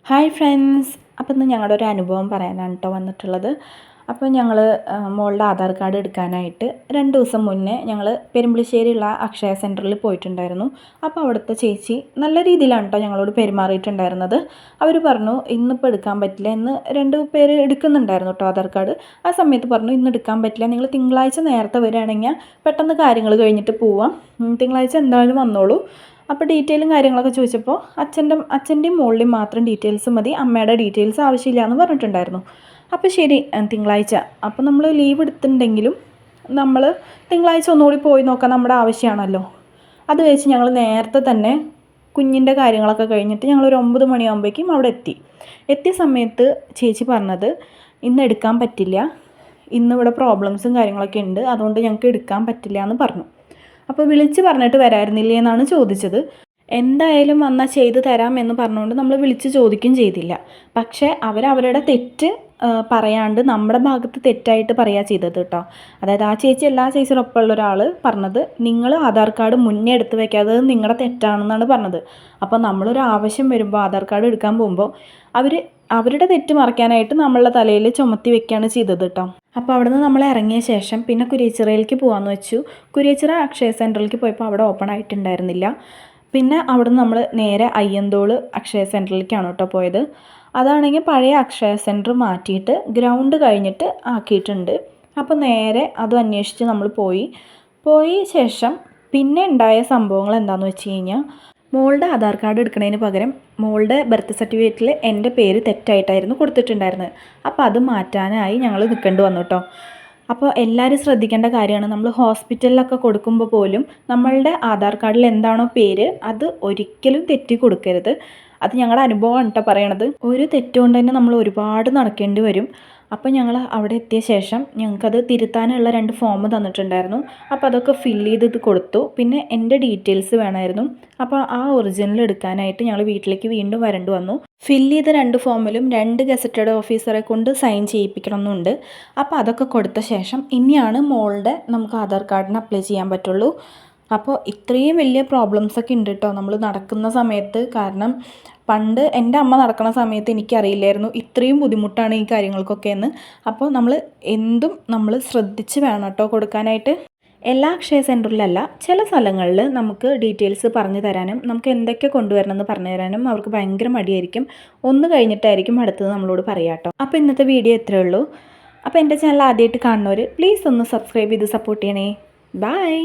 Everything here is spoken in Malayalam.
ഹായ് ഫ്രണ്ട്സ്, അപ്പോൾ ഇന്ന് ഞങ്ങളുടെ ഒരു അനുഭവം പറയാനാണ് കേട്ടോ വന്നിട്ടുള്ളത്. അപ്പോൾ ഞങ്ങൾ മോളുടെ ആധാർ കാർഡ് എടുക്കാനായിട്ട് 2 ദിവസം മുന്നേ ഞങ്ങൾ പെരുമ്പിളിശ്ശേരിയുള്ള അക്ഷയ സെൻറ്ററിൽ പോയിട്ടുണ്ടായിരുന്നു. അപ്പോൾ അവിടുത്തെ ചേച്ചി നല്ല രീതിയിലാണ് കേട്ടോ ഞങ്ങളോട് പെരുമാറിയിട്ടുണ്ടായിരുന്നത്. അവർ പറഞ്ഞു ഇന്നിപ്പോൾ എടുക്കാൻ പറ്റില്ല, ഇന്ന് 2 പേര് എടുക്കുന്നുണ്ടായിരുന്നു കേട്ടോ ആധാർ കാർഡ്. ആ സമയത്ത് പറഞ്ഞു ഇന്ന് എടുക്കാൻ പറ്റില്ല, നിങ്ങൾ തിങ്കളാഴ്ച നേരത്തെ വരികയാണെങ്കിൽ പെട്ടെന്ന് കാര്യങ്ങൾ കഴിഞ്ഞിട്ട് പോവാം, തിങ്കളാഴ്ച എന്തായാലും വന്നോളൂ. അപ്പോൾ ഡീറ്റെയിലും കാര്യങ്ങളൊക്കെ ചോദിച്ചപ്പോൾ അച്ഛൻ്റെയും മോളുടെയും മാത്രം ഡീറ്റെയിൽസ് മതി, അമ്മയുടെ ഡീറ്റെയിൽസ് ആവശ്യമില്ല എന്ന് പറഞ്ഞിട്ടുണ്ടായിരുന്നു. അപ്പോൾ ശരി, തിങ്കളാഴ്ച അപ്പോൾ നമ്മൾ ലീവ് എടുത്തിട്ടുണ്ടെങ്കിലും നമ്മൾ തിങ്കളാഴ്ച ഒന്നുകൂടി പോയി നോക്കാൻ നമ്മുടെ ആവശ്യമാണല്ലോ. അത് വെച്ച് ഞങ്ങൾ നേരത്തെ തന്നെ കുഞ്ഞിൻ്റെ കാര്യങ്ങളൊക്കെ കഴിഞ്ഞിട്ട് ഞങ്ങളൊരു 9 മണിയാകുമ്പോഴേക്കും അവിടെ എത്തിയ സമയത്ത് ചേച്ചി പറഞ്ഞത് ഇന്ന് എടുക്കാൻ പറ്റില്ല, ഇന്നിവിടെ പ്രോബ്ലംസും കാര്യങ്ങളൊക്കെ ഉണ്ട്, അതുകൊണ്ട് ഞങ്ങൾക്ക് എടുക്കാൻ പറ്റില്ല എന്ന് പറഞ്ഞു. അപ്പോൾ വിളിച്ച് പറഞ്ഞിട്ട് വരായിരുന്നില്ലേ എന്നാണ് ചോദിച്ചത്. എന്തായാലും വന്നാൽ ചെയ്തു തരാം എന്ന് പറഞ്ഞുകൊണ്ട് നമ്മൾ വിളിച്ച് ചോദിക്കുകയും ചെയ്തില്ല. പക്ഷേ അവരവരുടെ തെറ്റ് പറയാണ്ട് നമ്മുടെ ഭാഗത്ത് തെറ്റായിട്ട് പറയുക ചെയ്തത് കേട്ടോ. അതായത് ആ ചേച്ചി എല്ലാ ചേച്ചിയോടൊപ്പമുള്ള ഒരാൾ പറഞ്ഞത് നിങ്ങൾ ആധാർ കാർഡ് മുന്നേ എടുത്ത് വയ്ക്കാത്തത് നിങ്ങളുടെ തെറ്റാണെന്നാണ് പറഞ്ഞത്. അപ്പോൾ നമ്മളൊരു ആവശ്യം വരുമ്പോൾ ആധാർ കാർഡ് എടുക്കാൻ പോകുമ്പോൾ അവരുടെ തെറ്റ് മറയ്ക്കാനായിട്ട് നമ്മളുടെ തലയിൽ ചുമത്തി വെക്കുകയാണ് ചെയ്തത് കേട്ടോ. അപ്പോൾ അവിടെ നിന്ന് നമ്മൾ ഇറങ്ങിയ ശേഷം പിന്നെ കുരിയച്ചിറയിലേക്ക് പോകാമെന്ന് വെച്ചു. കുരിയച്ചിറ അക്ഷയ സെൻറ്ററിലേക്ക് പോയപ്പോൾ അവിടെ ഓപ്പൺ ആയിട്ടുണ്ടായിരുന്നില്ല. പിന്നെ അവിടെ നിന്ന് നമ്മൾ നേരെ അയ്യന്തോൾ അക്ഷയ സെൻറ്ററിലേക്കാണ് കേട്ടോ പോയത്. അതാണെങ്കിൽ പഴയ അക്ഷയ സെൻറ്റർ മാറ്റിയിട്ട് ഗ്രൗണ്ട് കഴിഞ്ഞിട്ട് ആക്കിയിട്ടുണ്ട്. അപ്പോൾ നേരെ അതും അന്വേഷിച്ച് നമ്മൾ പോയി ശേഷം പിന്നെ ഉണ്ടായ സംഭവങ്ങൾ എന്താണെന്ന് വെച്ച് കഴിഞ്ഞാൽ, മോളുടെ ആധാർ കാർഡ് എടുക്കുന്നതിന് പകരം മോളുടെ ബർത്ത് സർട്ടിഫിക്കറ്റിൽ എൻ്റെ പേര് തെറ്റായിട്ടായിരുന്നു കൊടുത്തിട്ടുണ്ടായിരുന്നത്. അപ്പോൾ അത് മാറ്റാനായി ഞങ്ങൾ നിൽക്കേണ്ടി വന്നു കേട്ടോ. അപ്പോൾ എല്ലാവരും ശ്രദ്ധിക്കേണ്ട കാര്യമാണ്, നമ്മൾ ഹോസ്പിറ്റലിലൊക്കെ കൊടുക്കുമ്പോൾ പോലും നമ്മളുടെ ആധാർ കാർഡിൽ എന്താണോ പേര് അത് ഒരിക്കലും തെറ്റി കൊടുക്കരുത്. അത് ഞങ്ങളുടെ അനുഭവമാണ് കേട്ടോ പറയണത്. ഒരു തെറ്റുകൊണ്ട് തന്നെ നമ്മൾ ഒരുപാട് നടക്കേണ്ടി വരും. അപ്പോൾ ഞങ്ങൾ അവിടെ എത്തിയ ശേഷം ഞങ്ങൾക്കത് തിരുത്താനുള്ള 2 ഫോം തന്നിട്ടുണ്ടായിരുന്നു. അപ്പോൾ അതൊക്കെ ഫില്ല് ചെയ്ത് കൊടുത്തു. പിന്നെ എൻ്റെ ഡീറ്റെയിൽസ് വേണമായിരുന്നു. അപ്പോൾ ആ ഒറിജിനൽ എടുക്കാനായിട്ട് ഞങ്ങൾ വീട്ടിലേക്ക് വീണ്ടും വരേണ്ടി വന്നു. ഫില്ല് ചെയ്ത 2 ഫോമിലും 2 ഗസറ്റഡ് ഓഫീസറെ കൊണ്ട് സൈൻ ചെയ്യിപ്പിക്കണമെന്നുണ്ട്. അപ്പോൾ അതൊക്കെ കൊടുത്ത ശേഷം ഇനിയാണ് മോളുടെ നമുക്ക് ആധാർ കാർഡിന് അപ്ലൈ ചെയ്യാൻ പറ്റുള്ളൂ. അപ്പോൾ ഇത്രയും വലിയ പ്രോബ്ലംസൊക്കെ ഉണ്ട് കേട്ടോ നമ്മൾ നടക്കുന്ന സമയത്ത്. കാരണം പണ്ട് എൻ്റെ അമ്മ നടക്കുന്ന സമയത്ത് എനിക്കറിയില്ലായിരുന്നു ഇത്രയും ബുദ്ധിമുട്ടാണ് ഈ കാര്യങ്ങൾക്കൊക്കെ എന്ന്. അപ്പോൾ നമ്മൾ ശ്രദ്ധിച്ച് വേണം കേട്ടോ കൊടുക്കാനായിട്ട്. എല്ലാ അക്ഷയ സെൻറ്ററിലല്ല, ചില സ്ഥലങ്ങളിൽ നമുക്ക് ഡീറ്റെയിൽസ് പറഞ്ഞു തരാനും നമുക്ക് എന്തൊക്കെ കൊണ്ടുവരണമെന്ന് പറഞ്ഞു തരാനും അവർക്ക് ഭയങ്കര മടിയായിരിക്കും. ഒന്ന് കഴിഞ്ഞിട്ടായിരിക്കും അടുത്തത് നമ്മളോട് പറയാം കേട്ടോ. അപ്പോൾ ഇന്നത്തെ വീഡിയോ ഇത്രയേ ഉള്ളൂ. അപ്പോൾ എൻ്റെ ചാനൽ ആദ്യമായിട്ട് കാണുന്നവർ പ്ലീസ് ഒന്ന് സബ്സ്ക്രൈബ് ചെയ്ത് സപ്പോർട്ട് ചെയ്യണേ. ബൈ.